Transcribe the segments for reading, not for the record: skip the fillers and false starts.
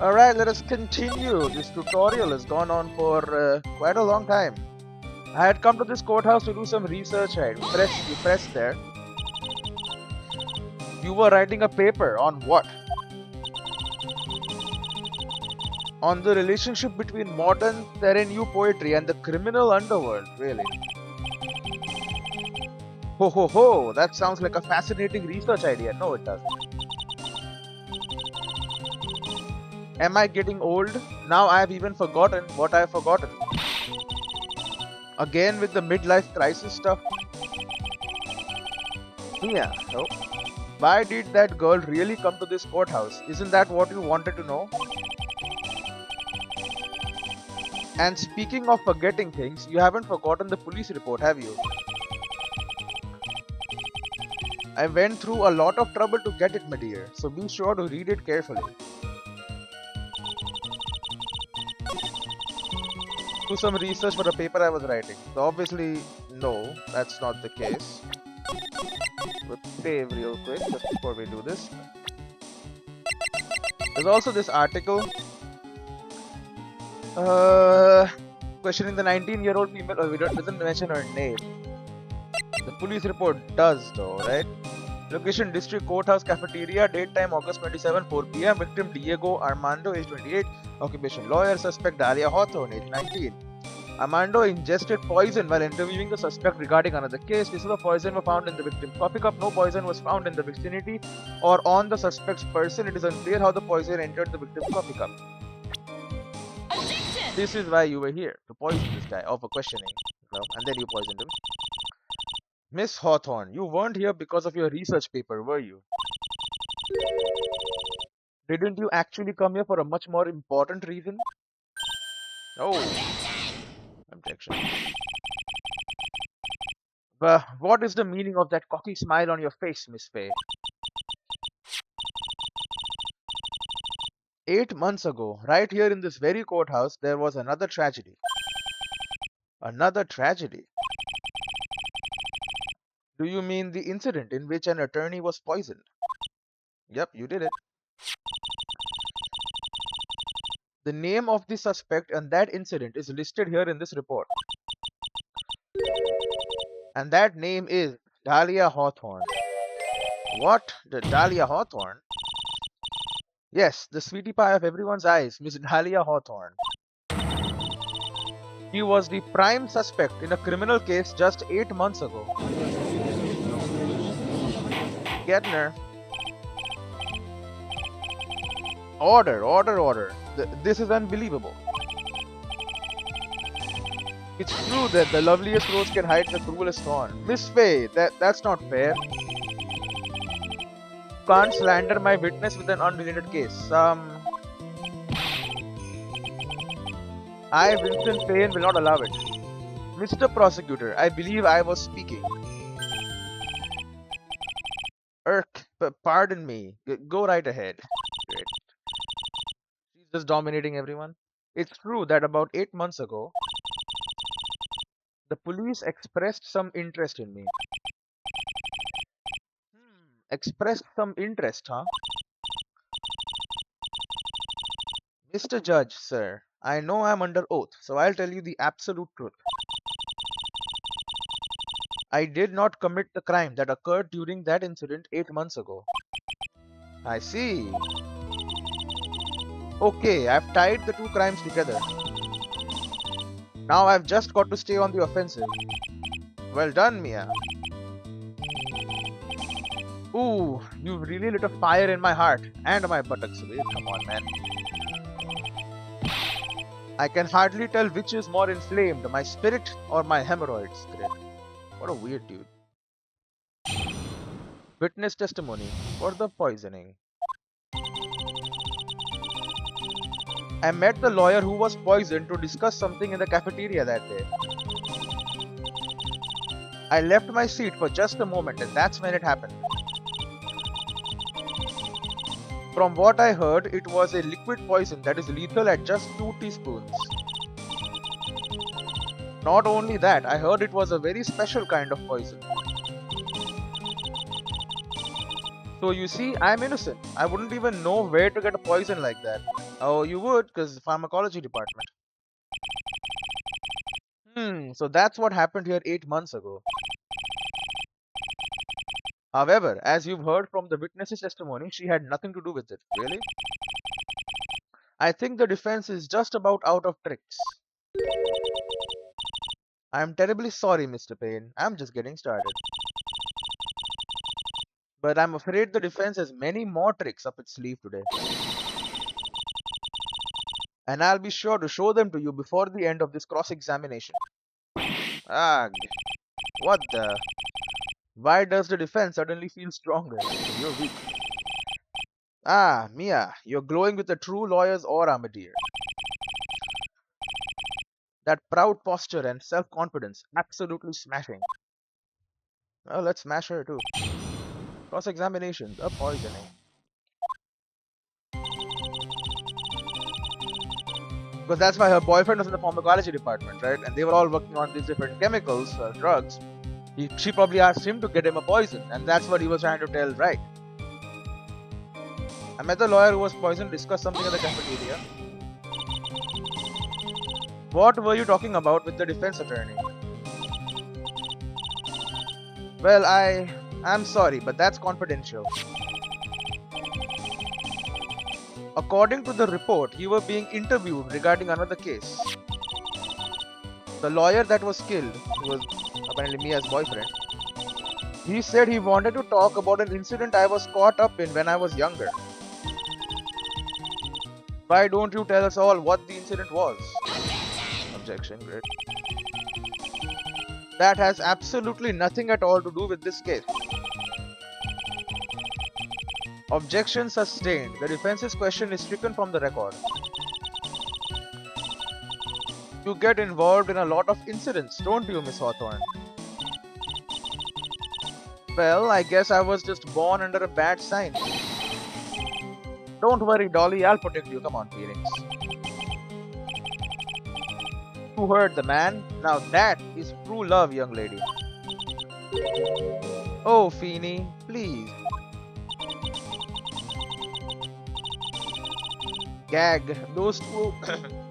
Alright, let us continue. This tutorial has gone on for quite a long time. I had come to this courthouse to do some research, right? You press there. You were writing a paper on what? On the relationship between modern Serenue poetry and the criminal underworld, really. Ho ho ho, that sounds like a fascinating research idea. No, it doesn't. Am I getting old? Now I have even forgotten what I have forgotten. Again with the midlife crisis stuff? Yeah, no. Why did that girl really come to this courthouse? Isn't that what you wanted to know? And speaking of forgetting things, you haven't forgotten the police report, have you? I went through a lot of trouble to get it, my dear, so be sure to read it carefully. Do some research for the paper I was writing. So obviously, no, that's not the case. We'll save real quick just before we do this. There's also this article questioning the 19-year-old female. Oh, it doesn't mention her name. The police report does though, right? Location District Courthouse Cafeteria, date time August 27, 4 p.m. Victim Diego Armando, age 28. Occupation lawyer. Suspect Daria Hawthorne, age 19. Armando ingested poison while interviewing the suspect regarding another case. Pieces of poison were found in the victim's coffee cup. No poison was found in the vicinity or on the suspect's person. It is unclear how the poison entered the victim's coffee cup. This is why you were here, to poison this guy, or for questioning. And then you poisoned him. Miss Hawthorne, you weren't here because of your research paper, were you? Didn't you actually come here for a much more important reason? Oh. Objection. What is the meaning of that cocky smile on your face, Miss Faye? 8 months ago, right here in this very courthouse, there was another tragedy. Another tragedy? Do you mean the incident in which an attorney was poisoned? Yep, you did it. The name of the suspect and that incident is listed here in this report. And that name is Dahlia Hawthorne. What? The Dahlia Hawthorne? Yes, the sweetie pie of everyone's eyes, Miss Dahlia Hawthorne. He was the prime suspect in a criminal case just 8 months ago. Getner. Order, order, order. This is unbelievable. It's true that the loveliest rose can hide the cruelest thorn. Miss Faye, that's not fair. You can't slander my witness with an unrelated case. I, Vincent Payne, will not allow it. Mr. Prosecutor, I believe I was speaking. Pardon me. Go right ahead. Great. She's just dominating everyone. It's true that about 8 months ago, the police expressed some interest in me. Expressed some interest, huh? Mr. Judge, sir, I know I'm under oath, so I'll tell you the absolute truth. I did not commit the crime that occurred during that incident 8 months ago. I see. Okay, I've tied the two crimes together. Now I've just got to stay on the offensive. Well done, Mia. Ooh, you've really lit a fire in my heart and my buttocks. Come on, man. I can hardly tell which is more inflamed, my spirit or my hemorrhoids. Great. What a weird dude. Witness testimony for the poisoning. I met the lawyer who was poisoned to discuss something in the cafeteria that day. I left my seat for just a moment and that's when it happened. From what I heard, it was a liquid poison that is lethal at just 2 teaspoons. Not only that, I heard it was a very special kind of poison. So you see, I'm innocent. I wouldn't even know where to get a poison like that. Oh, you would, because pharmacology department. So that's what happened here 8 months ago. However, as you've heard from the witness's testimony, she had nothing to do with it. Really? I think the defense is just about out of tricks. I'm terribly sorry, Mr. Payne. I'm just getting started. But I'm afraid the defense has many more tricks up its sleeve today. And I'll be sure to show them to you before the end of this cross-examination. Ugh. What the? Why does the defense suddenly feel stronger? You're weak. Ah, Mia, you're glowing with a true lawyer's aura, my dear. That proud posture and self-confidence, absolutely smashing. Well, let's smash her too. Cross-examination, the poisoning. Because that's why her boyfriend was in the pharmacology department, right? And they were all working on these different chemicals, drugs. She probably asked him to get him a poison, and that's what he was trying to tell, right? I met the lawyer who was poisoned, discussed something in the cafeteria. What were you talking about with the defense attorney? Well, I'm sorry, but that's confidential. According to the report, you were being interviewed regarding another case. The lawyer that was killed, who was apparently Mia's boyfriend, he said he wanted to talk about an incident I was caught up in when I was younger. Why don't you tell us all what the incident was? Objection, great. That has absolutely nothing at all to do with this case. Objection sustained. The defense's question is stricken from the record. You get involved in a lot of incidents, don't you, Miss Hawthorne? Well, I guess I was just born under a bad sign. Don't worry, Dolly, I'll protect you. Come on, Phoenix. You heard the man. Now that is true love, young lady. Oh, Feeny, please. Gag. Those two,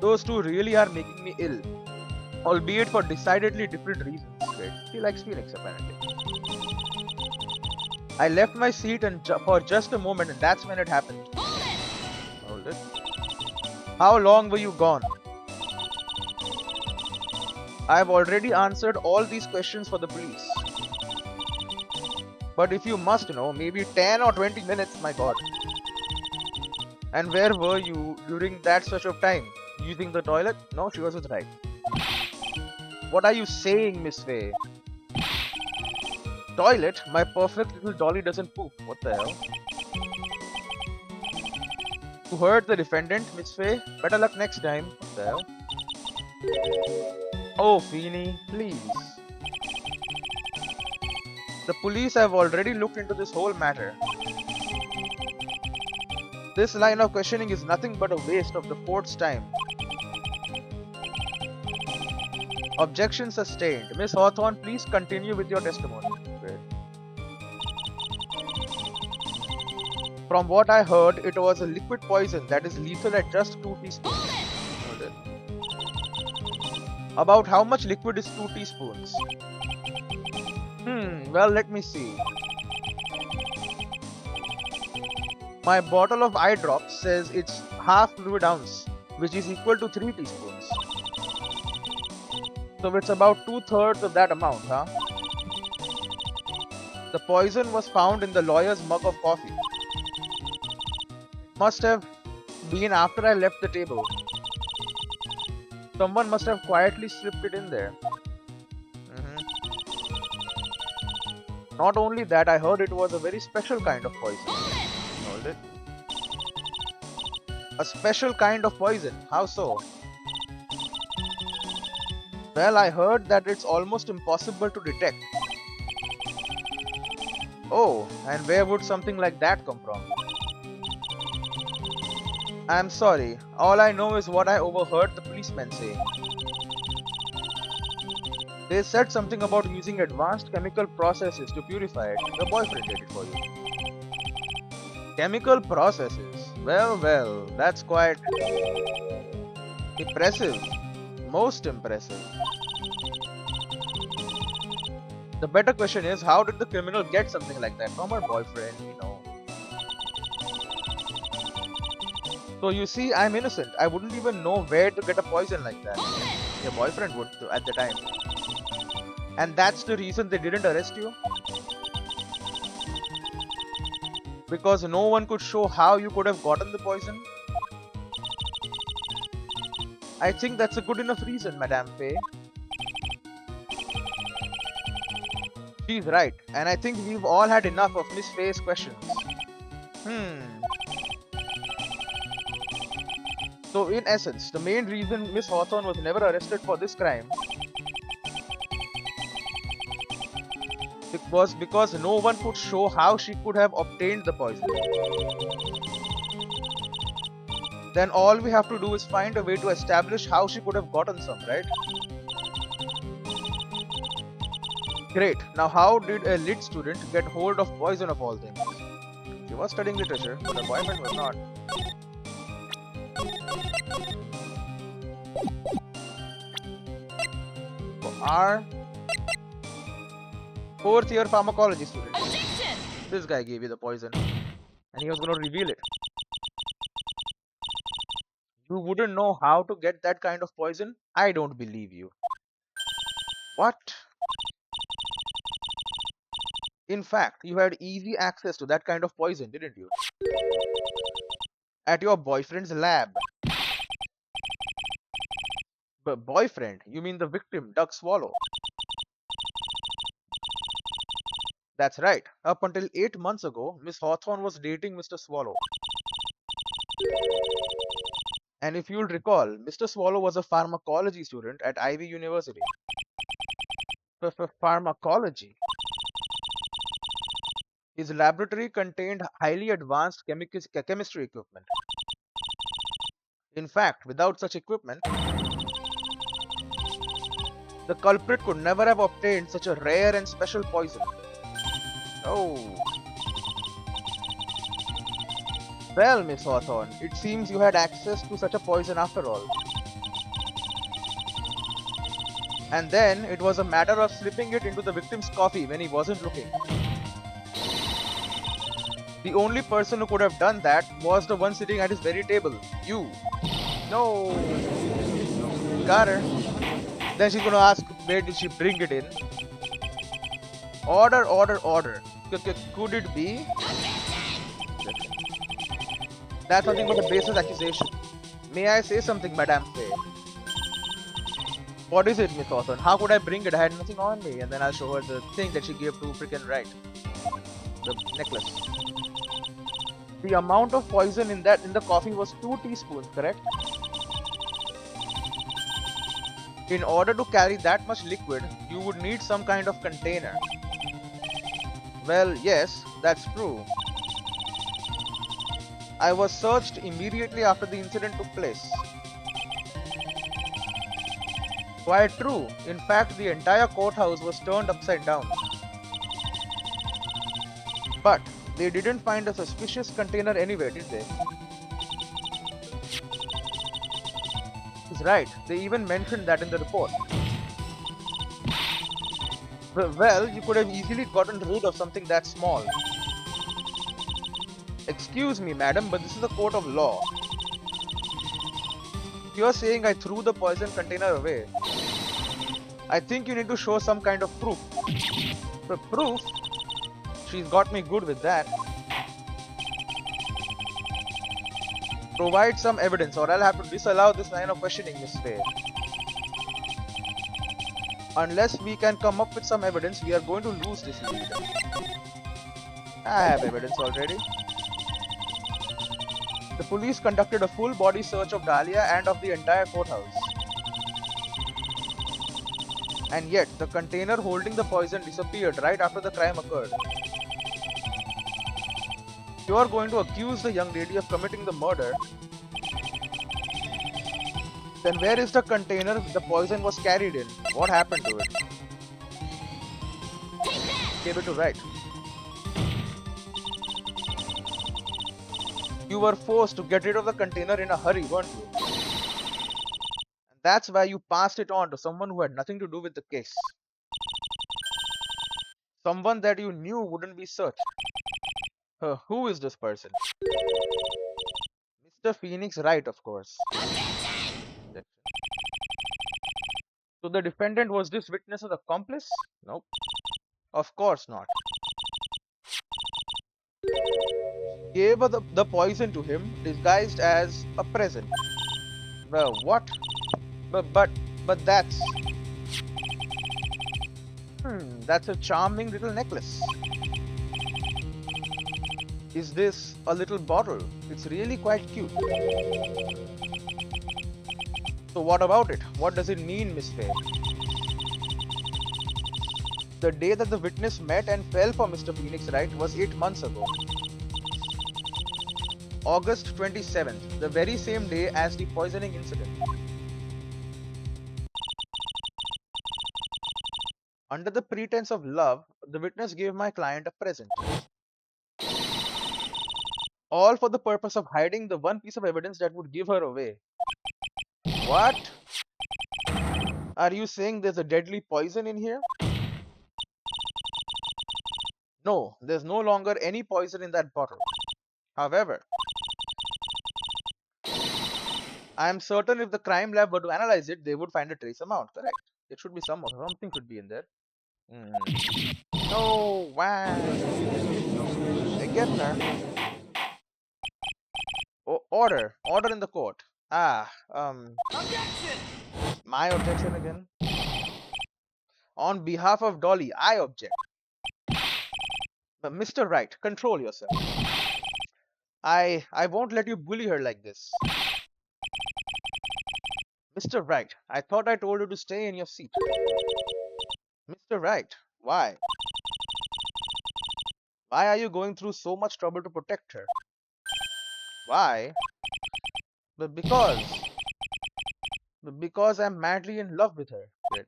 those two really are making me ill. Albeit for decidedly different reasons. Right? He likes Phoenix, apparently. I left my seat and for just a moment, and that's when it happened. Hold it. How long were you gone? I've already answered all these questions for the police. But if you must know, maybe 10 or 20 minutes, my god. And where were you during that stretch of time? Using the toilet? No, she was right. What are you saying, Miss Faye? Toilet? My perfect little dolly doesn't poop. What the hell? You heard the defendant, Miss Faye? Better luck next time. What the hell? Oh, Feeny, please. The police have already looked into this whole matter. This line of questioning is nothing but a waste of the court's time. Objection sustained. Miss Hawthorne, please continue with your testimony. From what I heard, it was a liquid poison that is lethal at just 2 teaspoons. About how much liquid is 2 teaspoons? Well, let me see. My bottle of eye drops says it's half fluid ounce, which is equal to 3 teaspoons. So it's about 2/3 of that amount, huh? The poison was found in the lawyer's mug of coffee. Must have been after I left the table. Someone must have quietly slipped it in there. Not only that, I heard it was a very special kind of poison. Hold it. A special kind of poison. How so? Well, I heard that it's almost impossible to detect. Oh, and where would something like that come from? I'm sorry. All I know is what I overheard the policemen say. They said something about using advanced chemical processes to purify it. Your boyfriend did it for you. Chemical processes. Well, that's quite impressive. Most impressive. The better question is, how did the criminal get something like that from her boyfriend, So you see, I'm innocent. I wouldn't even know where to get a poison like that. Your boyfriend would at the time. And that's the reason they didn't arrest you? Because no one could show how you could have gotten the poison? I think that's a good enough reason, Madame Faye. She's right, and I think we've all had enough of Miss Faye's questions. So in essence, the main reason Miss Hawthorne was never arrested for this crime was because no one could show how she could have obtained the poison. Then all we have to do is find a way to establish how she could have gotten some, right? Great. Now how did a lit student get hold of poison of all things? She was studying literature, but her boyfriend was not. So our 4th year pharmacology student. This guy gave you the poison. And he was going to reveal it. You wouldn't know how to get that kind of poison? I don't believe you. What? In fact, you had easy access to that kind of poison, didn't you? At your boyfriend's lab. But boyfriend? You mean the victim, Doug Swallow? That's right. Up until 8 months ago, Miss Hawthorne was dating Mr. Swallow. And if you'll recall, Mr. Swallow was a pharmacology student at Ivy University. Pharmacology? His laboratory contained highly advanced chemistry equipment. In fact, without such equipment, the culprit could never have obtained such a rare and special poison. Oh. Well, Miss Hawthorne, it seems you had access to such a poison after all. And then it was a matter of slipping it into the victim's coffee when he wasn't looking. The only person who could have done that was the one sitting at his very table. You. No. Got her. Then she's gonna ask, where did she bring it in? Order. Could it be? That's nothing but a baseless accusation. May I say something, Madame Faye? What is it, Miss Hawthorne? How could I bring it? I had nothing on me. And then I'll show her the thing that she gave to freaking Wright. The necklace. The amount of poison in the coffee was 2 teaspoons, correct? In order to carry that much liquid, you would need some kind of container. Well, yes, that's true. I was searched immediately after the incident took place. Quite true. In fact, the entire courthouse was turned upside down. But they didn't find a suspicious container anywhere, did they? He's right. They even mentioned that in the report. Well, you could have easily gotten rid of something that small. Excuse me, madam, but this is a court of law. You're saying I threw the poison container away. I think you need to show some kind of proof. The proof? She's got me good with that. Provide some evidence or I'll have to disallow this line of questioning, Miss Faye. Unless we can come up with some evidence, we are going to lose this lead. I have evidence already. The police conducted a full body search of Dahlia and of the entire courthouse. And yet, the container holding the poison disappeared right after the crime occurred. You are going to accuse the young lady of committing the murder. Then where is the container the poison was carried in? What happened to it? Gave it to Wright. You were forced to get rid of the container in a hurry, weren't you? And that's why you passed it on to someone who had nothing to do with the case. Someone that you knew wouldn't be searched. Who is this person? Mr. Phoenix Wright, of course. So the defendant was this witness's accomplice? Nope. Of course not. Gave the poison to him disguised as a present. Well, what? But but but that's a charming little necklace. Is this a little bottle? It's really quite cute. So what about it? What does it mean, Miss Faye? The day that the witness met and fell for Mr. Phoenix Wright was 8 months ago. August 27th, the very same day as the poisoning incident. Under the pretense of love, the witness gave my client a present. All for the purpose of hiding the one piece of evidence that would give her away. What? Are you saying there's a deadly poison in here? No, there's no longer any poison in that bottle. However, I am certain if the crime lab were to analyze it, they would find a trace amount. Correct. It should be something should be in there. No, why? They get her. Order in the court. Objection! My objection again. On behalf of Dolly, I object. But Mr. Wright, control yourself. I won't let you bully her like this. Mr. Wright, I thought I told you to stay in your seat. Mr. Wright, why? Why are you going through so much trouble to protect her? Why? But because I'm madly in love with her. Great.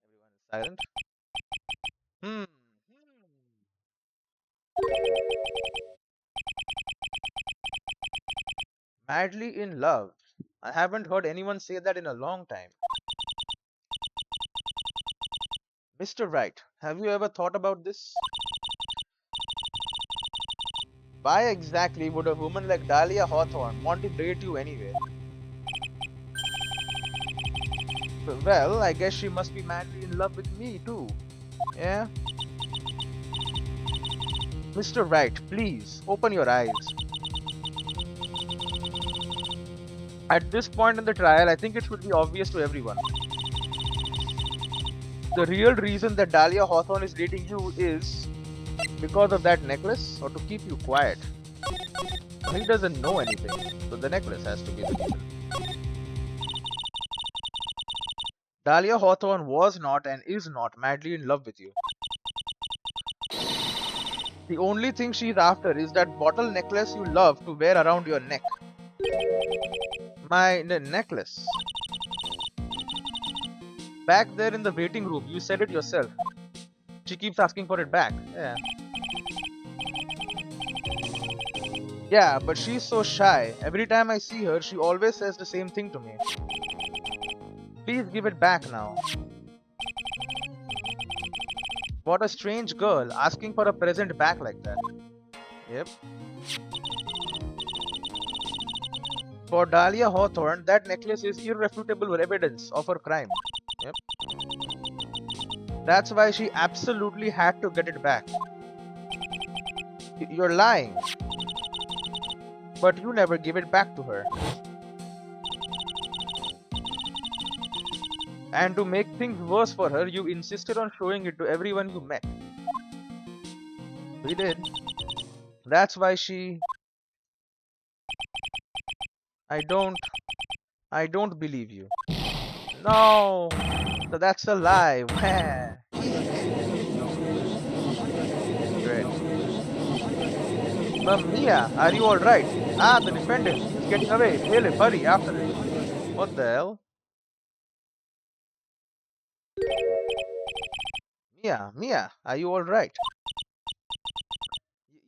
Everyone is silent. Hmm. Madly in love. I haven't heard anyone say that in a long time. Mr. Wright, have you ever thought about this? Why exactly would a woman like Dahlia Hawthorne want to date you anyway? Well, I guess she must be madly in love with me too. Yeah? Mr. Wright, please, open your eyes. At this point in the trial, I think it should be obvious to everyone. The real reason that Dahlia Hawthorne is dating you is because of that necklace or to keep you quiet. He doesn't know anything, so the necklace has to be the reason. Dahlia Hawthorne was not and is not madly in love with you. The only thing she's after is that bottle necklace you love to wear around your neck. My necklace. Back there in the waiting room, you said it yourself. She keeps asking for it back. Yeah, but she's so shy. Every time I see her, she always says the same thing to me. Please give it back now. What a strange girl, asking for a present back like that. Yep. For Dahlia Hawthorne, that necklace is irrefutable evidence of her crime. Yep. That's why she absolutely had to get it back. You're lying. But you never gave it back to her. And to make things worse for her, you insisted on showing it to everyone you met. We did. That's why she... I don't believe you. No! So that's a lie. Great. Mia, are you alright? The defendant. He's getting away. Hail him, hurry, after him. What the hell? Mia, are you alright?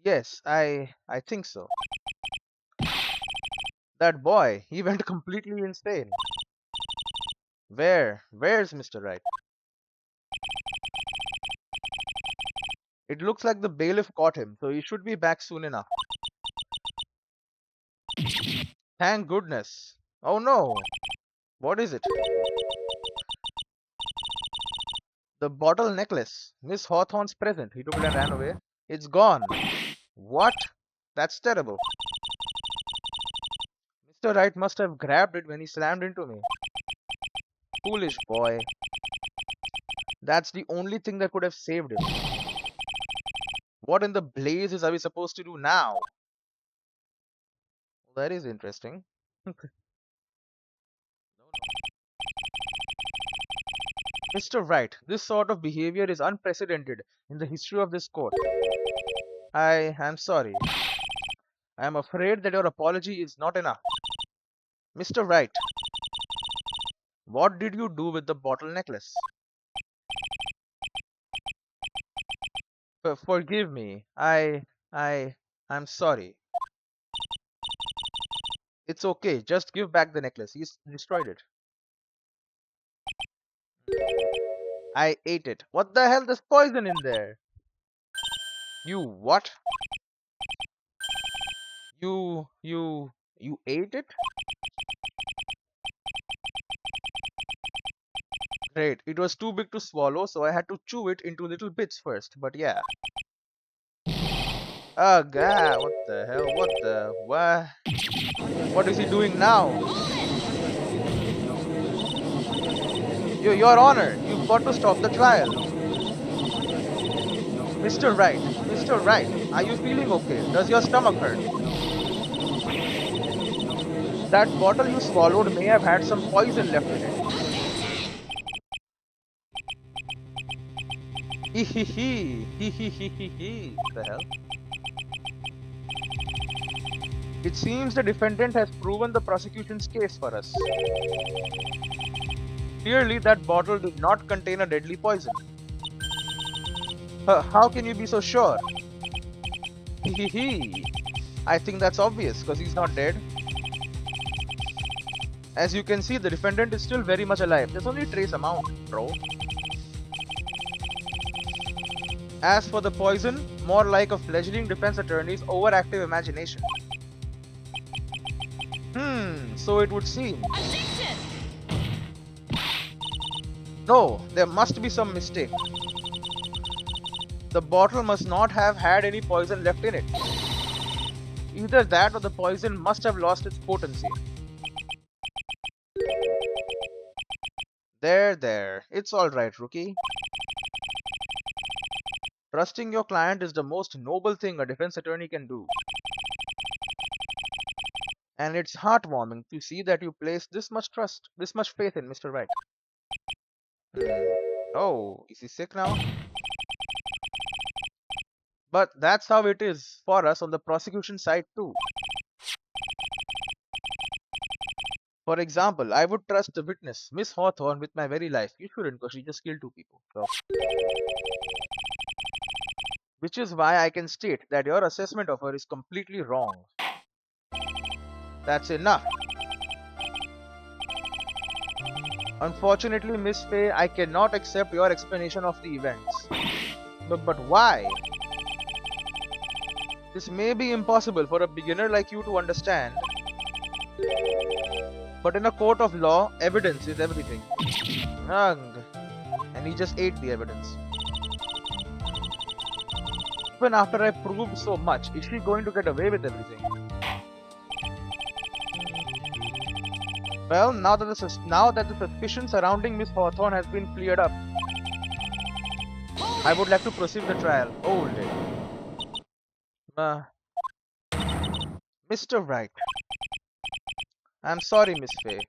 Yes, I think so. That boy, he went completely insane. Where's Mr. Wright? It looks like the bailiff caught him, so he should be back soon enough. Thank goodness. Oh no. What is it? The bottle necklace. Miss Hawthorne's present. He took it and ran away. It's gone. What? That's terrible. Mr. Wright must have grabbed it when he slammed into me. Foolish boy. That's the only thing that could have saved him. What in the blazes are we supposed to do now? That is interesting. Mr. Wright, this sort of behavior is unprecedented in the history of this court. I am sorry. I am afraid that your apology is not enough. Mr. Wright, what did you do with the bottle necklace? Forgive me. I'm sorry. It's okay. Just give back the necklace. He's destroyed it. I ate it. What the hell? There's poison in there. You what? You ate it? Great. It was too big to swallow, so I had to chew it into little bits first. But yeah. Oh god, what the hell? What is he doing now? Your Honor, you've got to stop the trial. Mr. Wright, Mr. Wright, are you feeling okay? Does your stomach hurt? That bottle you swallowed may have had some poison left in it. Hee hee hee, hee hee hee hee hee. What the hell? It seems the defendant has proven the prosecution's case for us. Clearly, that bottle did not contain a deadly poison. How can you be so sure? Hee hee hee. I think that's obvious, because he's not dead. As you can see, the defendant is still very much alive. There's only a trace amount, bro. As for the poison, more like a fledgling defense attorney's overactive imagination. So it would seem. Objection! No, there must be some mistake. The bottle must not have had any poison left in it. Either that or the poison must have lost its potency. There. It's alright, rookie. Trusting your client is the most noble thing a defense attorney can do. And it's heartwarming to see that you place this much trust, this much faith in Mr. Wright. Oh, is he sick now? But that's how it is for us on the prosecution side too. For example, I would trust the witness, Miss Hawthorne, with my very life. You shouldn't, because she just killed 2 people. So. Which is why I can state that your assessment of her is completely wrong. That's enough. Unfortunately, Miss Faye, I cannot accept your explanation of the events. But why? This may be impossible for a beginner like you to understand. But in a court of law, evidence is everything. Ugh. And he just ate the evidence. Even after I proved so much, is she going to get away with everything? Well, now that the suspicion surrounding Miss Hawthorne has been cleared up, I would like to proceed with the trial. Hold it. Mr. Wright. I'm sorry, Miss Faye.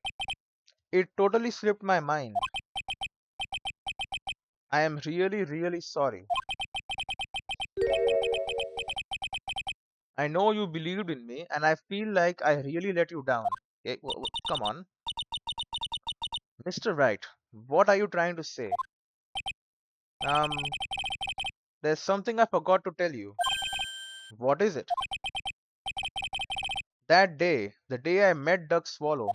It totally slipped my mind. I am really sorry. I know you believed in me, and I feel like I really let you down. Okay, come on. Mr. Wright, what are you trying to say? There's something I forgot to tell you. What is it? That day, the day I met Doug Swallow.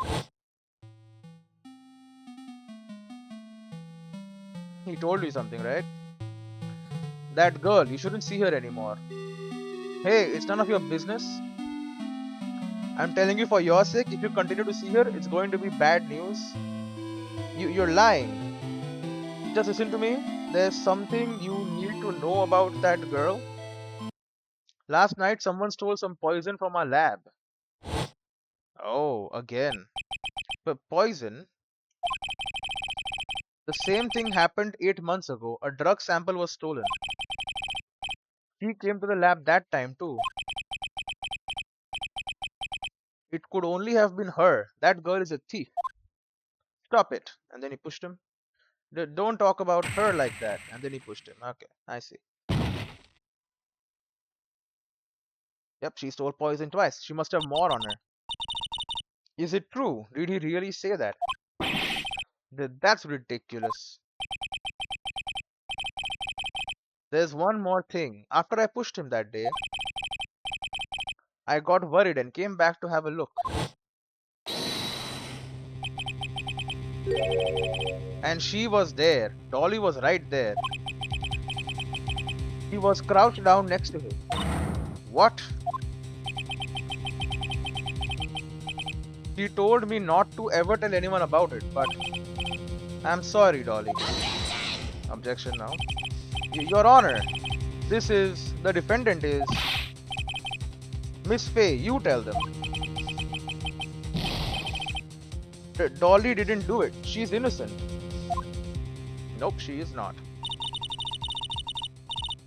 He told you something, right? That girl, you shouldn't see her anymore. Hey, it's none of your business. I'm telling you for your sake, if you continue to see her, it's going to be bad news. You're lying. Just listen to me. There's something you need to know about that girl. Last night, someone stole some poison from our lab. Oh, again. But poison? The same thing happened 8 months ago. A drug sample was stolen. She came to the lab that time too. It could only have been her. That girl is a thief. Stop it. And then he pushed him. Don't talk about her like that. And then he pushed him. Okay, I see. Yep, she stole poison twice. She must have more on her. Is it true? Did he really say that? That's ridiculous. There's one more thing. After I pushed him that day, I got worried and came back to have a look. And she was there. Dolly was right there. She was crouched down next to him. What? She told me not to ever tell anyone about it, but I'm sorry, Dolly. Objection now. Your Honor, the defendant is Miss Faye. You tell them. Dolly didn't do it. She's innocent. Nope, she is not.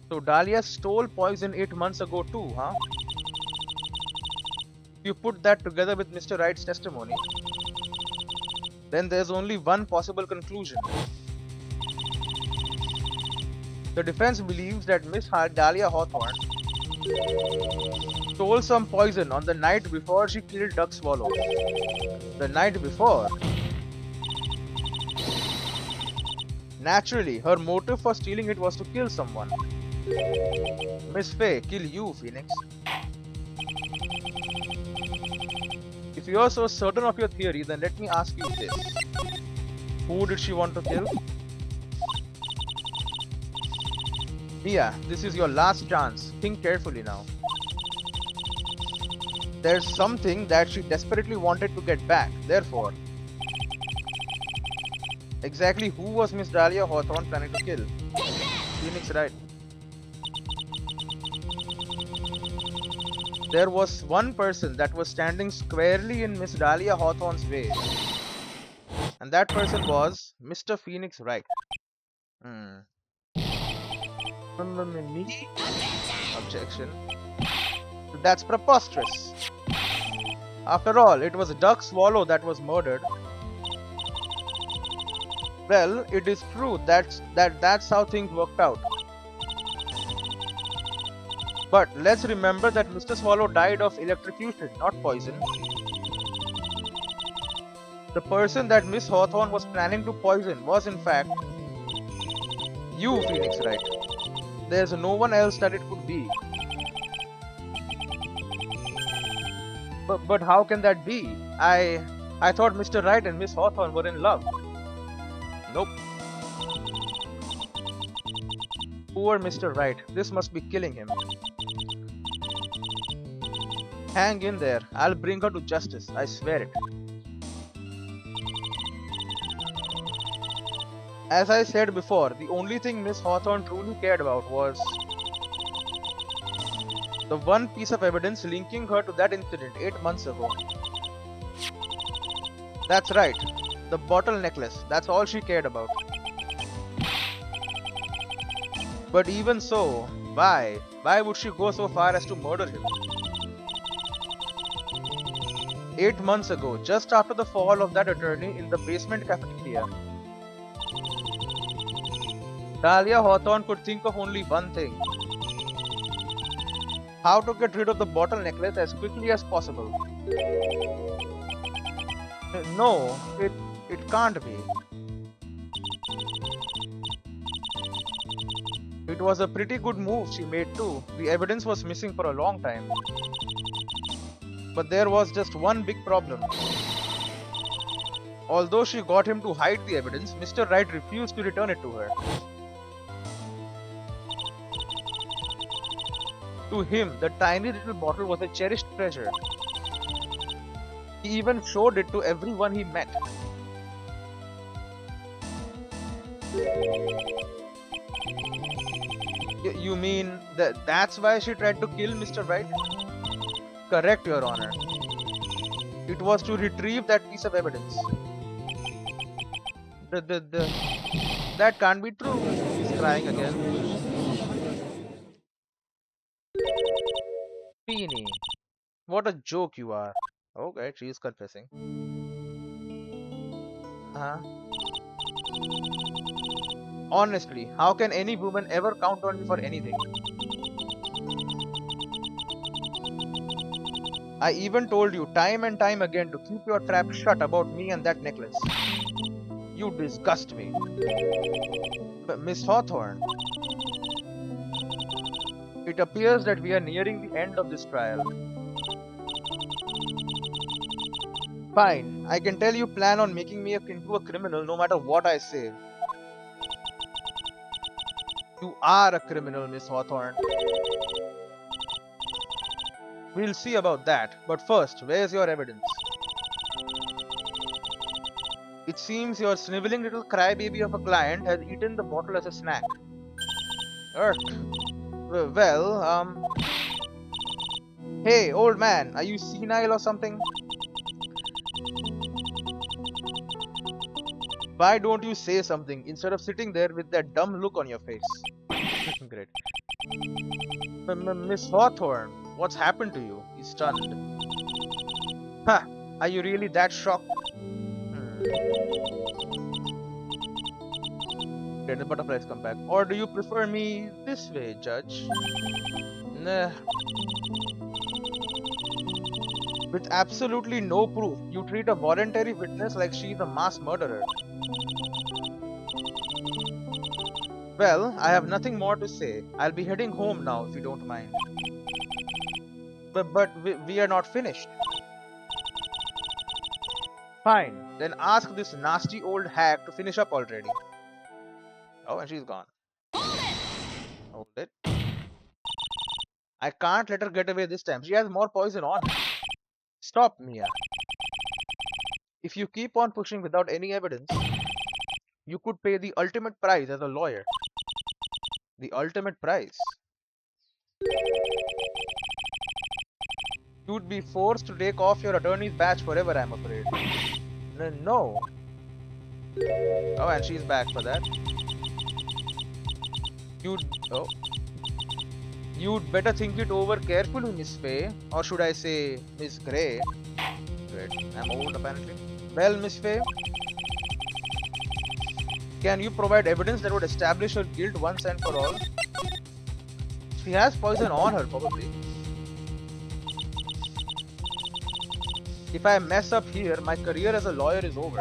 So Dahlia stole poison 8 months ago too, huh? You put that together with Mr. Wright's testimony, then there's only one possible conclusion. The defense believes that Miss Dahlia Hawthorne stole some poison on the night before she killed Doug Swallow. The night before. Naturally, her motive for stealing it was to kill someone. Miss Faye, kill you, Phoenix. If you are so certain of your theory, then let me ask you this. Who did she want to kill? Mia, this is your last chance. Think carefully now. There's something that she desperately wanted to get back. Therefore, exactly who was Miss Dahlia Hawthorne planning to kill? Phoenix Wright. There was one person that was standing squarely in Miss Dahlia Hawthorne's way. And that person was Mr. Phoenix Wright. Me? Objection. That's preposterous. After all, it was Doug Swallow that was murdered. Well, it is true that's how things worked out. But let's remember that Mr. Swallow died of electrocution, not poison. The person that Miss Hawthorne was planning to poison was in fact you, Phoenix Wright. There's no one else that it could be. But how can that be? I thought Mr. Wright and Miss Hawthorne were in love. Nope. Poor Mr. Wright. This must be killing him. Hang in there. I'll bring her to justice. I swear it. As I said before, the only thing Miss Hawthorne truly cared about was the one piece of evidence linking her to that incident 8 months ago. That's right. The bottle necklace. That's all she cared about. But even so, why? Why would she go so far as to murder him? 8 months ago, just after the fall of that attorney in the basement cafeteria, Dahlia Hawthorne could think of only one thing. How to get rid of the bottle necklace as quickly as possible. No, it can't be. It was a pretty good move she made too. The evidence was missing for a long time. But there was just one big problem. Although she got him to hide the evidence, Mr. Wright refused to return it to her. To him, the tiny little bottle was a cherished treasure. He even showed it to everyone he met. You mean that's why she tried to kill Mr. Wright? Correct, Your Honor. It was to retrieve that piece of evidence. That can't be true. He's crying again. Feeny, what a joke you are. Okay, she is confessing. Honestly, how can any woman ever count on you for anything? I even told you time and time again to keep your trap shut about me and that necklace. You disgust me. But Miss Hawthorne, it appears that we are nearing the end of this trial. Fine, I can tell you plan on making me into a criminal no matter what I say. You are a criminal, Miss Hawthorne. We'll see about that, but first, where's your evidence? It seems your sniveling little crybaby of a client has eaten the bottle as a snack. Urk. Well, hey, old man, are you senile or something? Why don't you say something instead of sitting there with that dumb look on your face? Great. Miss Hawthorne, what's happened to you? He's stunned. Ha! Are you really that shocked? Okay, the butterflies come back. Or do you prefer me this way, Judge? Nah. With absolutely no proof, you treat a voluntary witness like she's a mass murderer. Well, I have nothing more to say. I'll be heading home now if you don't mind. But we are not finished. Fine, then ask this nasty old hag to finish up already. Oh, and she's gone. Hold it. I can't let her get away this time. She has more poison on her. Stop, Mia. If you keep on pushing without any evidence, you could pay the ultimate price as a lawyer. The ultimate price. You'd be forced to take off your attorney's badge forever, I'm afraid. No. Oh, and she's back for that. You'd better think it over carefully, Miss Faye. Or should I say, Miss Grey? Great. I'm old, apparently. Well, Miss Faye, can you provide evidence that would establish her guilt once and for all? She has poison on her, probably. If I mess up here, my career as a lawyer is over.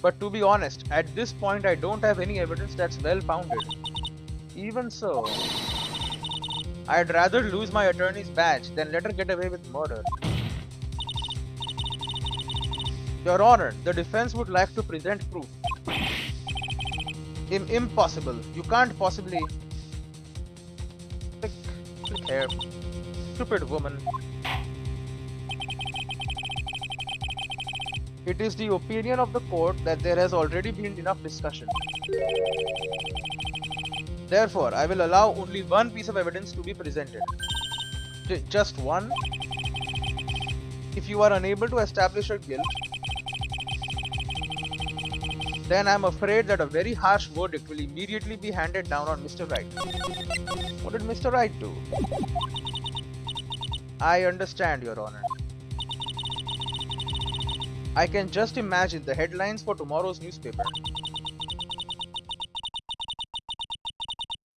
But to be honest, at this point I don't have any evidence that's well-founded. Even so, I'd rather lose my attorney's badge than let her get away with murder. Your Honor, the defense would like to present proof. Impossible. You can't possibly... Click here. Stupid woman. It is the opinion of the court that there has already been enough discussion. Therefore, I will allow only one piece of evidence to be presented. Just one. If you are unable to establish your guilt, then I am afraid that a very harsh verdict will immediately be handed down on Mr. Wright. What did Mr. Wright do? I understand, Your Honor. I can just imagine the headlines for tomorrow's newspaper.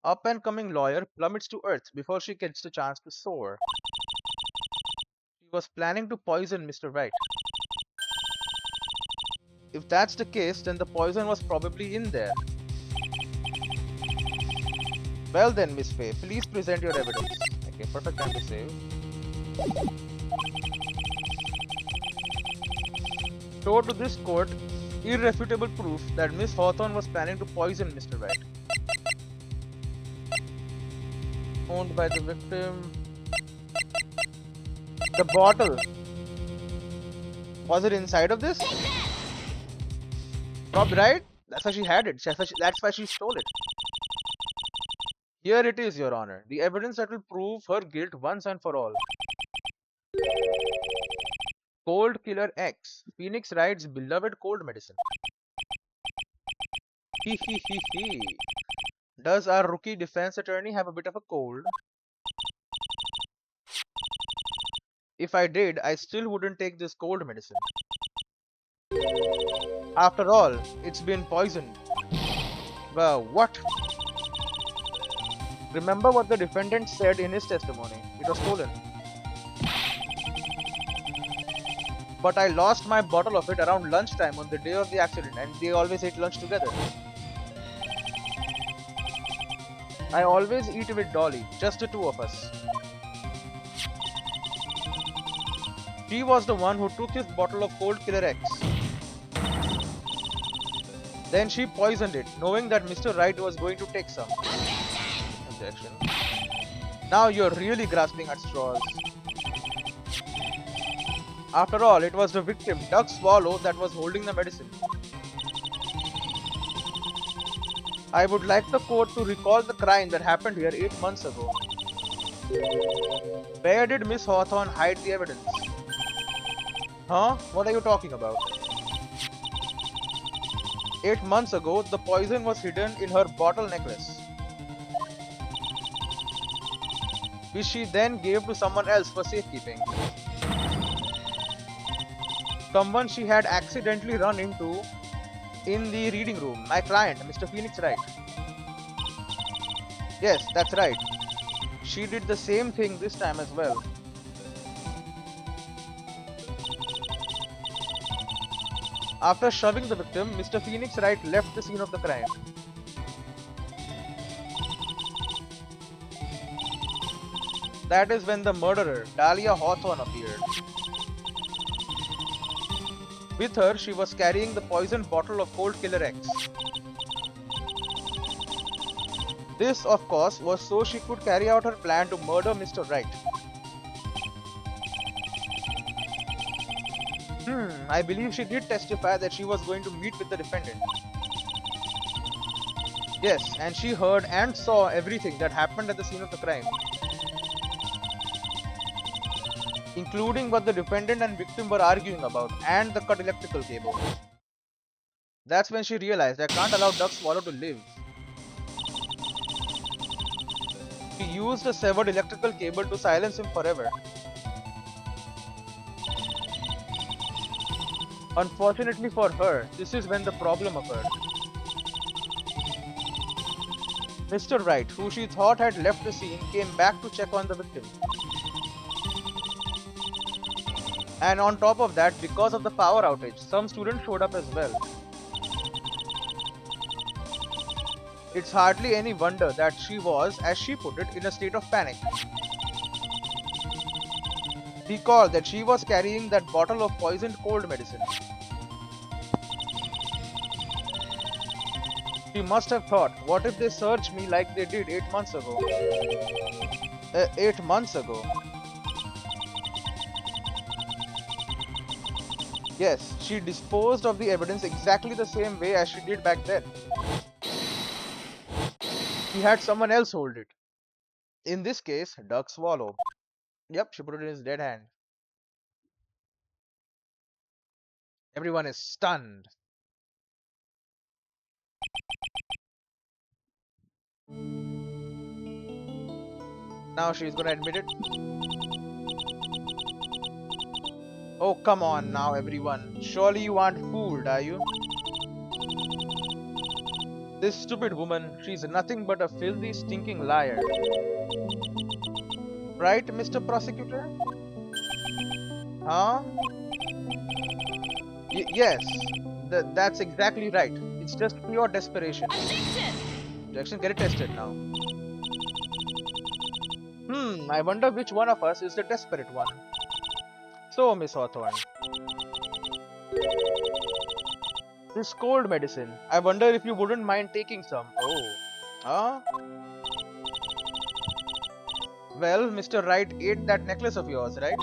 Up-and-coming lawyer plummets to earth before she gets the chance to soar. She was planning to poison Mr. Wright. If that's the case, then the poison was probably in there. Well then, Miss Faye, please present your evidence. Okay, perfect time to save. Show to this court irrefutable proof that Miss Hawthorne was planning to poison Mr. Wright. Owned by the victim. The bottle. Was it inside of this? Robbed, right? That's why she had it. That's why she stole it. Here it is, Your Honor. The evidence that will prove her guilt once and for all. Cold Killer X. Phoenix Wright's beloved cold medicine. He. Does our rookie defense attorney have a bit of a cold? If I did, I still wouldn't take this cold medicine. After all, it's been poisoned. Well, what? Remember what the defendant said in his testimony. It was stolen. But I lost my bottle of it around lunchtime on the day of the accident, and they always ate lunch together. I always eat with Dolly, just the two of us. She was the one who took his bottle of Cold Killer X. Then she poisoned it, knowing that Mr. Wright was going to take some. Objection. Now you're really grasping at straws. After all, it was the victim, Doug Swallow, that was holding the medicine. I would like the court to recall the crime that happened here 8 months ago. Where did Miss Hawthorne hide the evidence? Huh? What are you talking about? 8 months ago, the poison was hidden in her bottle necklace, which she then gave to someone else for safekeeping. Someone she had accidentally run into in the reading room, my client, Mr. Phoenix Wright. Yes, that's right. She did the same thing this time as well. After shoving the victim, Mr. Phoenix Wright left the scene of the crime. That is when the murderer, Dahlia Hawthorne, appeared. With her, she was carrying the poisoned bottle of Cold Killer X. This, of course, was so she could carry out her plan to murder Mr. Wright. I believe she did testify that she was going to meet with the defendant. Yes, and she heard and saw everything that happened at the scene of the crime, including what the defendant and victim were arguing about, and the cut electrical cable. That's when she realized I can't allow Doug Swallow to live. She used a severed electrical cable to silence him forever. Unfortunately for her, this is when the problem occurred. Mr. Wright, who she thought had left the scene, came back to check on the victim. And on top of that, because of the power outage, some students showed up as well. It's hardly any wonder that she was, as she put it, in a state of panic. Recall that she was carrying that bottle of poisoned cold medicine. She must have thought, what if they search me like they did 8 months ago? 8 months ago. Yes, she disposed of the evidence exactly the same way as she did back then. She had someone else hold it. In this case, Doug Swallow. Yep, she put it in his dead hand. Everyone is stunned. Now she's gonna admit it. Oh, come on now, everyone. Surely you aren't fooled, are you? This stupid woman, she's nothing but a filthy, stinking liar. Right, Mr. Prosecutor? Huh? Yes, that's exactly right. It's just pure desperation. Objection! Objection, get it tested now. I wonder which one of us is the desperate one. So, Miss Hawthorne, this cold medicine. I wonder if you wouldn't mind taking some. Oh. Huh? Well, Mr. Wright ate that necklace of yours, right?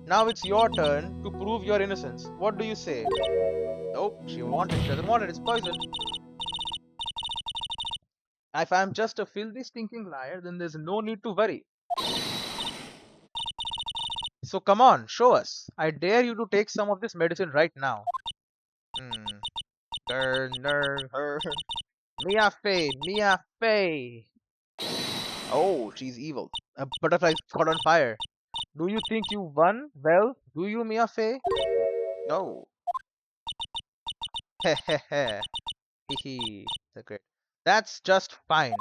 Now it's your turn to prove your innocence. What do you say? Oh, she doesn't want it, it's poison. If I'm just a filthy, stinking liar, then there's no need to worry. So come on, show us. I dare you to take some of this medicine right now. Mia Fey, Mia Fey. Oh, she's evil. A butterfly caught on fire. Do you think you won? Well, do you, Mia Fey? No. Hehehe. Hehe. Great. That's just fine.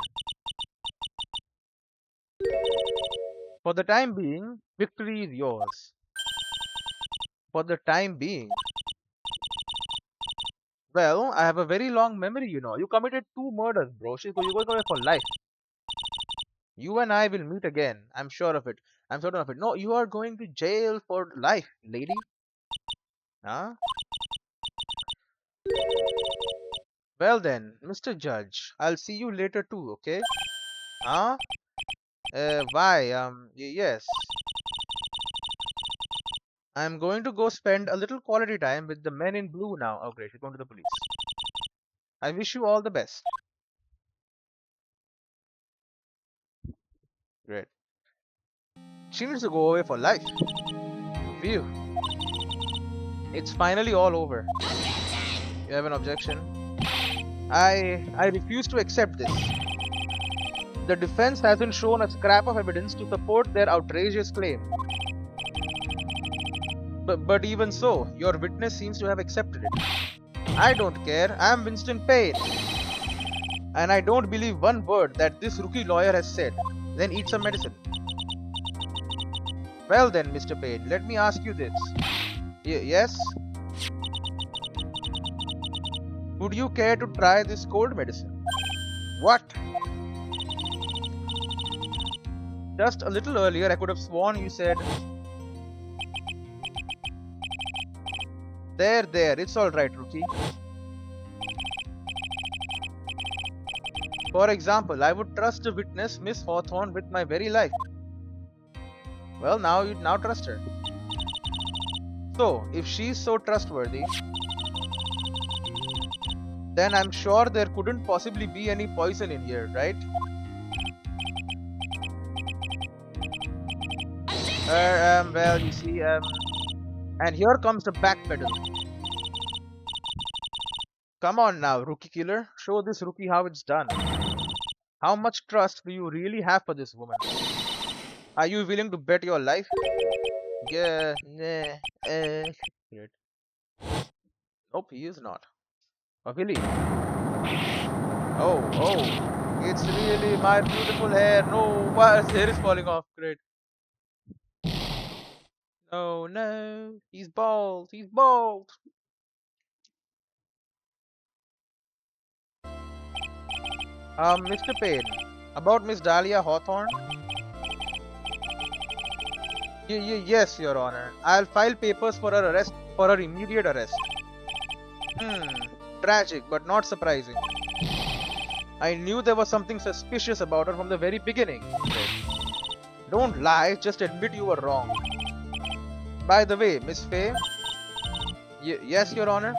For the time being, victory is yours. For the time being. Well, I have a very long memory, you know. You committed 2 murders, bro. You're going away for life. You and I will meet again. I'm sure of it. I'm certain of it. No, you are going to jail for life, lady. Huh? Well then, Mr. Judge, I'll see you later too, okay? Huh? Why? Yes. I'm going to go spend a little quality time with the men in blue now. Oh, great. She's going to the police. I wish you all the best. Great. She needs to go away for life. Phew. It's finally all over. You have an objection? I refuse to accept this. The defense hasn't shown a scrap of evidence to support their outrageous claim. But even so, your witness seems to have accepted it. I don't care. I'm Winston Payne. And I don't believe one word that this rookie lawyer has said. Then eat some medicine. Well then, Mr. Payne, let me ask you this. Yes? Would you care to try this cold medicine? What? Just a little earlier, I could have sworn you said... There, it's alright, rookie. For example, I would trust a witness, Miss Hawthorne, with my very life. Well, now you trust her. So, if she's so trustworthy, then I'm sure there couldn't possibly be any poison in here, right? Well, you see, and here comes the backpedal. Come on now, rookie killer. Show this rookie how it's done. How much trust do you really have for this woman? Are you willing to bet your life? Yeah, Great. Nope, he is not. Oh, really? Oh, it's really my beautiful hair. No, why his hair is falling off. Great. No, he's bald. He's bald. Mr. Payne, about Miss Dahlia Hawthorne? Yes, Your Honor. I'll file papers for her arrest, for her immediate arrest. Tragic, but not surprising. I knew there was something suspicious about her from the very beginning. Don't lie, just admit you were wrong. By the way, Miss Fay? Yes, Your Honor?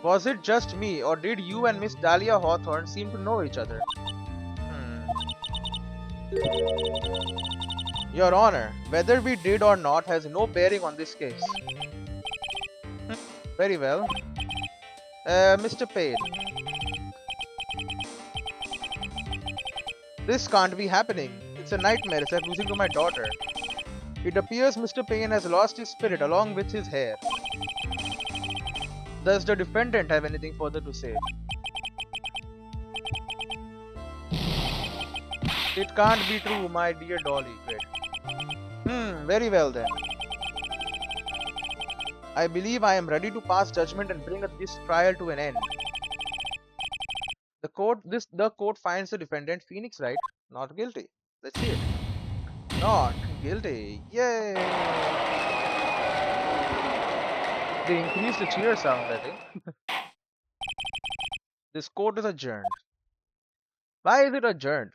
Was it just me, or did you and Miss Dahlia Hawthorne seem to know each other? Your Honor, whether we did or not has no bearing on this case. Very well. Mr. Payne. This can't be happening. It's a nightmare. It's like losing to my daughter. It appears Mr. Payne has lost his spirit along with his hair. Does the defendant have anything further to say? It can't be true, my dear Dolly. Great. Very well then. I believe I am ready to pass judgment and bring this trial to an end. The The court finds the defendant Phoenix Wright not guilty. Let's see it. Not guilty. Yay! They increased the cheer sound, I think. This court is adjourned. Why is it adjourned?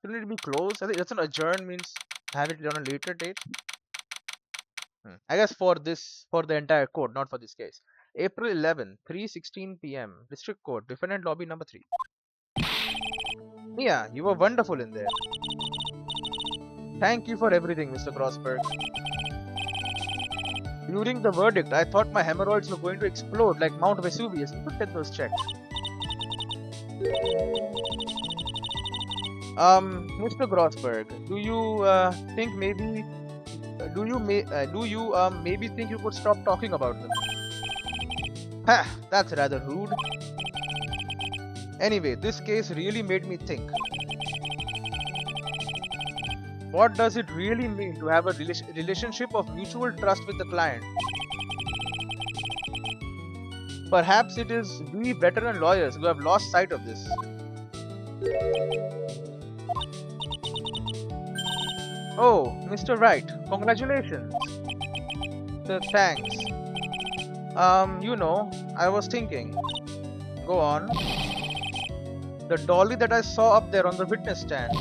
Shouldn't it be closed? I think that's an adjourn means have it on a later date. I guess for the entire court, not for this case. April 11, 3:16 p.m. District Court, defendant lobby number 3. Mia, you were wonderful in there. Thank you for everything, Mr. Grossberg. During the verdict, I thought my hemorrhoids were going to explode like Mount Vesuvius. You could get those checked. Mr. Grossberg, do you think maybe maybe think you could stop talking about them? Ha, that's rather rude. Anyway, this case really made me think. What does it really mean to have a relationship of mutual trust with the client? Perhaps it is we veteran lawyers who have lost sight of this. Oh, Mr. Wright, congratulations. Thanks. I was thinking. Go on. The dolly that I saw up there on the witness stand.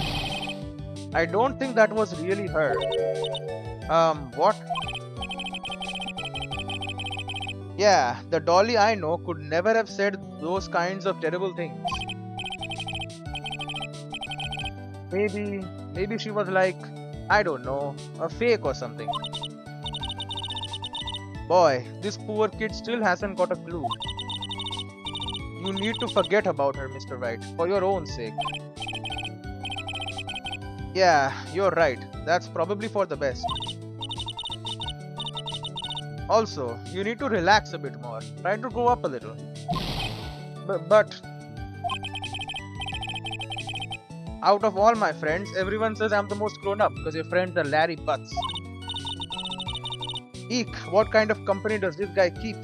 I don't think that was really her. What? Yeah, the dolly I know could never have said those kinds of terrible things. Maybe she was like, I don't know, a fake or something. Boy, this poor kid still hasn't got a clue. You need to forget about her, Mr. Wright, for your own sake. Yeah, you're right. That's probably for the best. Also, you need to relax a bit more. Try to grow up a little. But out of all my friends, everyone says I'm the most grown up because your friends are Larry Butts. Eek, what kind of company does this guy keep?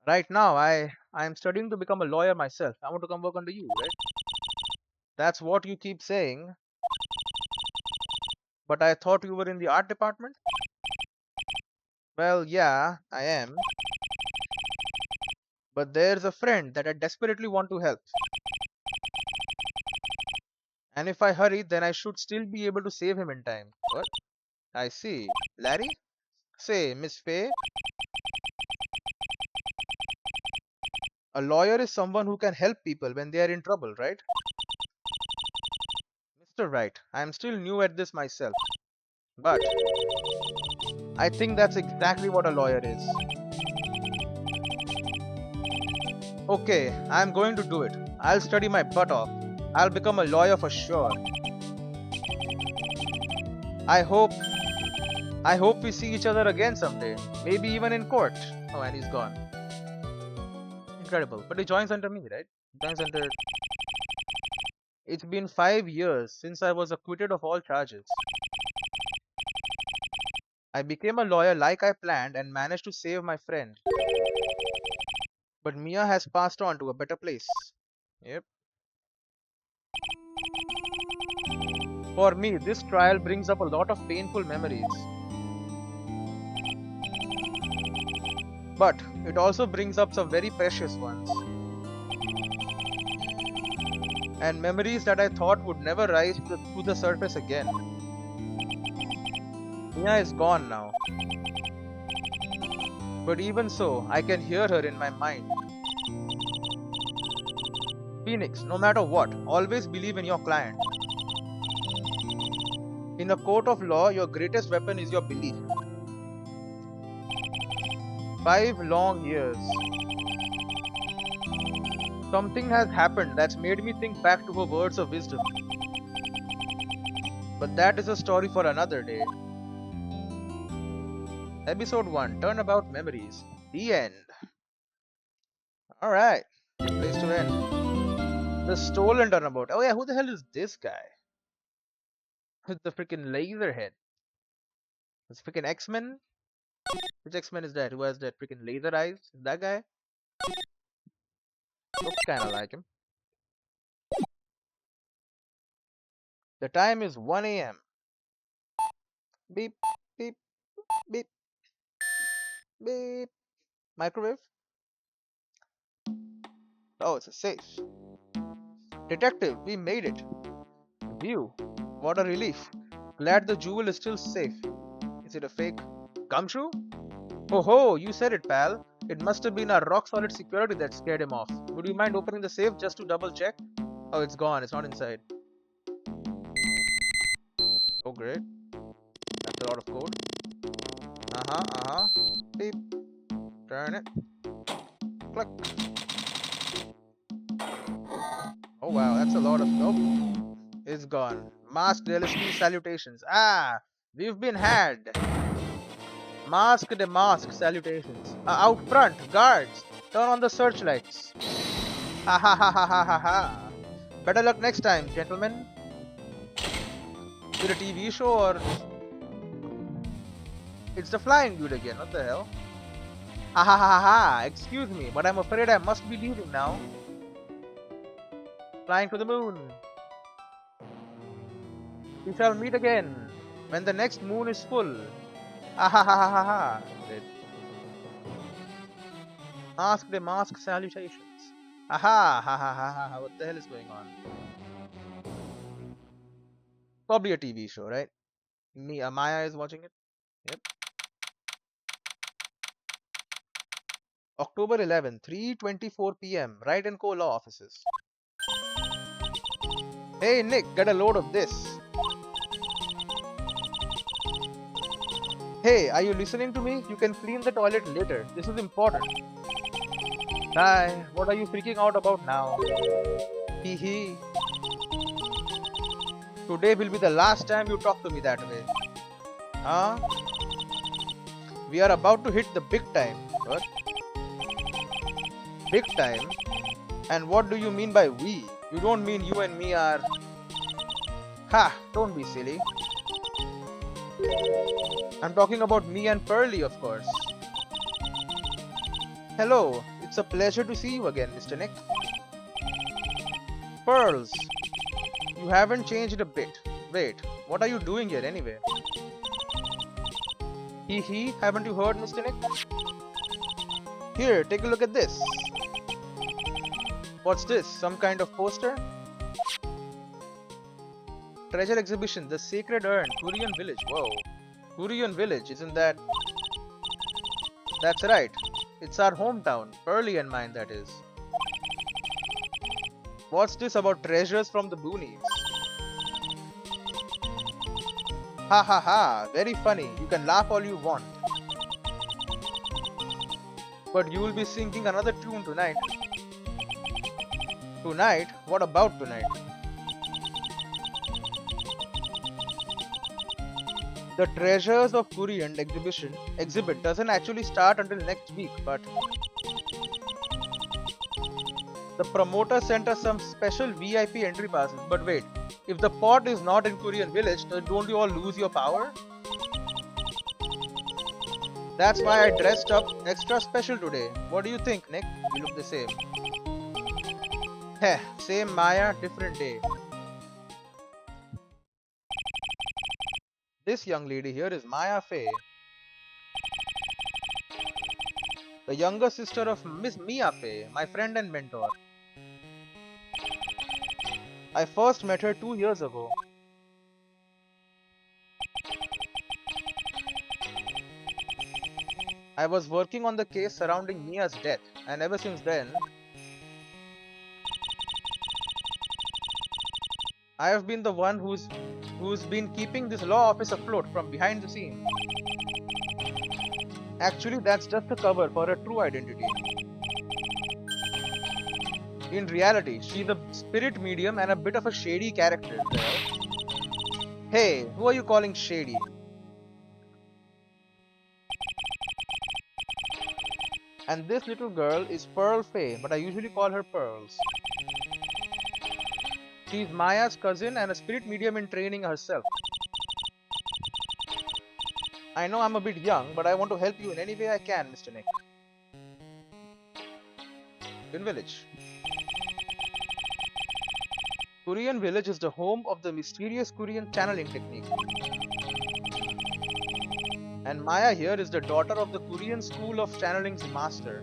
Right now, I'm studying to become a lawyer myself. I want to come work under you, right? That's what you keep saying. But I thought you were in the art department? Well, yeah, I am. But there's a friend that I desperately want to help. And if I hurry, then I should still be able to save him in time. What? I see. Larry? Say, Miss Faye, a lawyer is someone who can help people when they are in trouble, right? Mr. Wright, I am still new at this myself. But I think that's exactly what a lawyer is. Okay, I'm going to do it. I'll study my butt off. I'll become a lawyer for sure. I hope we see each other again someday. Maybe even in court. Oh, and he's gone. Incredible. But he joins under me, right? Joins under... It's been 5 years since I was acquitted of all charges. I became a lawyer like I planned and managed to save my friend. But Mia has passed on to a better place. Yep. For me, this trial brings up a lot of painful memories. But it also brings up some very precious ones. And memories that I thought would never rise to the surface again. Mia is gone now. But even so, I can hear her in my mind. Phoenix, no matter what, always believe in your client. In a court of law, your greatest weapon is your belief. 5 long years. Something has happened that's made me think back to her words of wisdom. But that is a story for another day. Episode 1, Turnabout Memories. The end. Alright, good place to end. The stolen turnabout. Oh yeah, who the hell is this guy? With the freaking laser head. It's freaking X-Men? Which X-Men is that? Who has that freaking laser eyes? Is that guy? Looks kinda like him. The time is 1 a.m. Beep, beep, beep, beep. Microwave? Oh, it's a safe. Detective, we made it. View. What a relief. Glad the jewel is still safe. Is it a fake gumshoe? Oh ho, you said it, pal. It must have been our rock solid security that scared him off. Would you mind opening the safe just to double check? Oh, it's gone. It's not inside. Oh, great. That's a lot of code. Beep. Turn it. Click. Oh wow, that's a lot of. Oh, it's gone. Masked LSP salutations. Ah, we've been had. Masked salutations. Out front, guards. Turn on the searchlights. Ha ha ha ha ha ha ha. Better luck next time, gentlemen. Is it a TV show or it's the flying dude again? What the hell? Ha ha ha ha ha. Excuse me, but I'm afraid I must be leaving now. Flying to the moon. We shall meet again when the next moon is full. Ha ha ha ha ha ha. Mask salutations. Aha ha ha ha ha ha. What the hell is going on? Probably a TV show, right? Maya is watching it. Yep. October 11, 3:24 p.m. Wright and Co. Law Offices. Hey Nick, get a load of this. Hey, are you listening to me? You can clean the toilet later. This is important. Hi, what are you freaking out about now? Hee hee. Today will be the last time you talk to me that way. Huh? We are about to hit the big time. What? Big time? And what do you mean by we? You don't mean you and me are... Ha! Don't be silly. I'm talking about me and Pearly, of course. Hello, it's a pleasure to see you again, Mr. Nick. Pearls, you haven't changed a bit. Wait, what are you doing here anyway? Hee hee, haven't you heard, Mr. Nick? Here, take a look at this. What's this? Some kind of poster? Treasure exhibition, the Sacred Urn, Korean Village. Whoa. Korean Village, isn't that... That's right. It's our hometown. Pearly and mine, that is. What's this about treasures from the boonies? Ha ha ha. Very funny. You can laugh all you want. But you will be singing another tune tonight. Tonight? What about tonight? The Treasures of Korean exhibit doesn't actually start until next week, but the promoter sent us some special VIP entry passes. But wait, if the pot is not in Korean Village, don't you all lose your power? That's why I dressed up extra special today. What do you think, Nick? We look the same. Heh, same Maya, different day. This young lady here is Maya Fey, the younger sister of Miss Mia Fey, my friend and mentor. I first met her 2 years ago. I was working on the case surrounding Mia's death, and ever since then, I have been the one who's been keeping this law office afloat from behind the scenes. Actually, that's just a cover for her true identity. In reality, she's a spirit medium and a bit of a shady character. Hey, who are you calling shady? And this little girl is Pearl Fey, but I usually call her Pearls. She's Maya's cousin and a spirit medium in training herself. I know I'm a bit young, but I want to help you in any way I can, Mr. Nick. In Village. Korean village is the home of the mysterious Korean channeling technique. And Maya here is the daughter of the Korean school of channeling's master.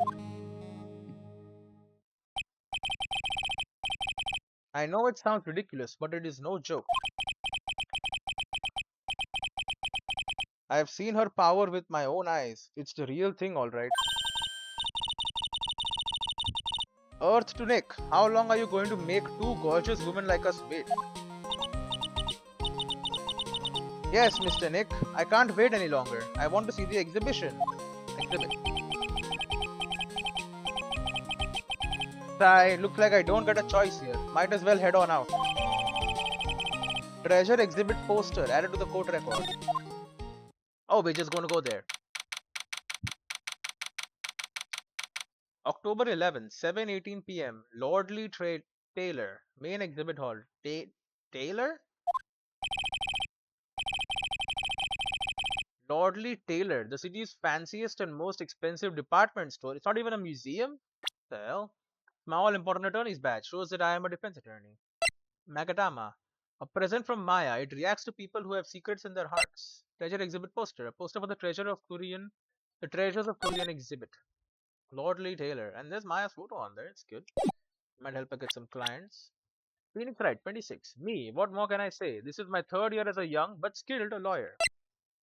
I know it sounds ridiculous, but it is no joke. I have seen her power with my own eyes. It's the real thing, alright. Earth to Nick, how long are you going to make two gorgeous women like us wait? Yes, Mr. Nick, I can't wait any longer. I want to see the exhibit. Sigh, looks like I don't get a choice here. Might as well head on out. Treasure exhibit poster added to the court record. Oh, we're just gonna go there. October 11th, 7:18 p.m. Lordly Taylor, main exhibit hall. Taylor? Lordly Taylor, the city's fanciest and most expensive department store. It's not even a museum? The hell? Small important attorney's badge shows that I am a defense attorney. Magatama, a present from Maya. It reacts to people who have secrets in their hearts. Treasure exhibit poster. A poster for the treasures of Korean exhibit. Lordly Taylor. And there's Maya's photo on there. It's good. Might help her get some clients. Phoenix Wright, 26. Me, what more can I say? This is my third year as a young but skilled lawyer.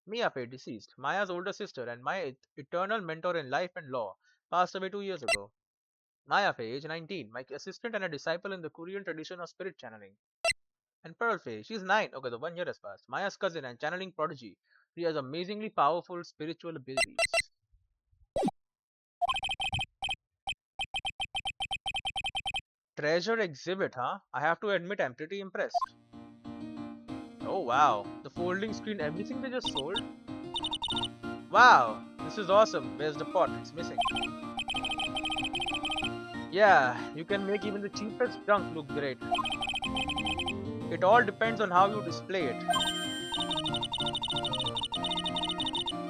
Mia Fate, deceased. Maya's older sister and my eternal mentor in life and law, passed away 2 years ago. Maya Fei, age 19, my assistant and a disciple in the Korean tradition of spirit channeling. And Pearl Fei, she's 9. Okay, the 1 year has passed. Maya's cousin and channeling prodigy. She has amazingly powerful spiritual abilities. Treasure exhibit, huh? I have to admit I'm pretty impressed. Oh wow, the folding screen, everything they just sold? Wow, this is awesome. Where's the pot? It's missing. Yeah, you can make even the cheapest junk look great. It all depends on how you display it.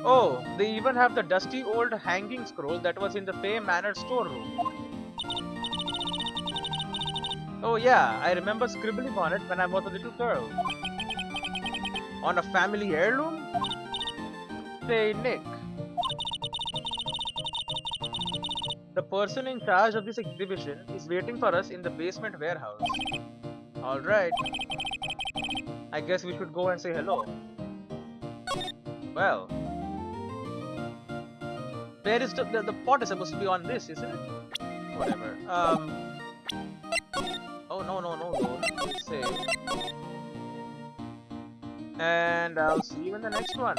Oh, they even have the dusty old hanging scroll that was in the Fay Manor storeroom. Oh yeah, I remember scribbling on it when I was a little girl. On a family heirloom? Say, Nick. The person in charge of this exhibition is waiting for us in the basement warehouse. Alright. I guess we should go and say hello. Well. Where is the pot is supposed to be on this, isn't it? Whatever. Oh, no. Let's say. And I'll see you in the next one.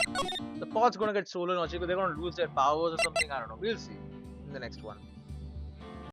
The pot's gonna get stolen or they're gonna lose their powers or something. I don't know. We'll see in the next one.